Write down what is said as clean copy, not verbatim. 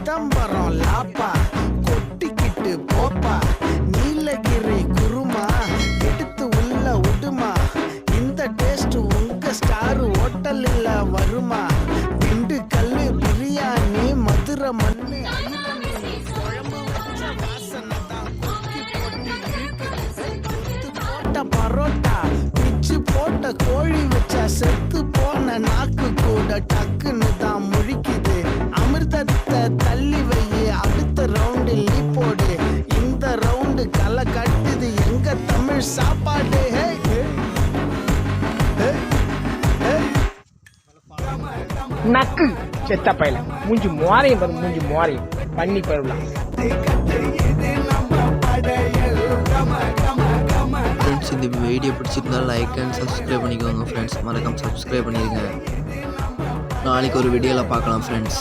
சிதம்பரம் லாப்பா கொட்டிக்கிட்டு போப்பா நீலகிரி குருமா எடுத்து உள்ள விடுமா இந்த டேஸ்ட் உங்க ஸ்டார் ஹோட்டலில் வருமா திண்டுக்கல் பிரியாணி மதுரை மண்ணு குழம்பு வச்ச வாசனை தான் கொக்கி போட்டு இழுக்குது போட்ட பரோட்டா பிச்சு போட்ட கோழி வச்சா செத்து போன நாக்கு கூட டக்குன்னு தான் முழிக்குது அமிர்தத்தை தள்ளி வை அடுத்த ரவுண்டு நீ போடு இந்த ரவுண்டு களை கட்டுது எங்க தமிழ் சாப்பாடு நக்கு செத்த பையல மூஞ்சி மோரையும் பாரு மூஞ்சி மோரையும் பண்ணி போயிடலாம். ஃப்ரெண்ட்ஸ் இந்த வீடியோ பிடிச்சிருந்தால் லைக் அண்ட் சப்ஸ்கிரைப் பண்ணிக்கோங்க ஃப்ரெண்ட்ஸ். மறக்காம சப்ஸ்கிரைப் பண்ணிடுங்க. நாளைக்கு ஒரு வீடியோவில் பார்க்கலாம் ஃப்ரெண்ட்ஸ்.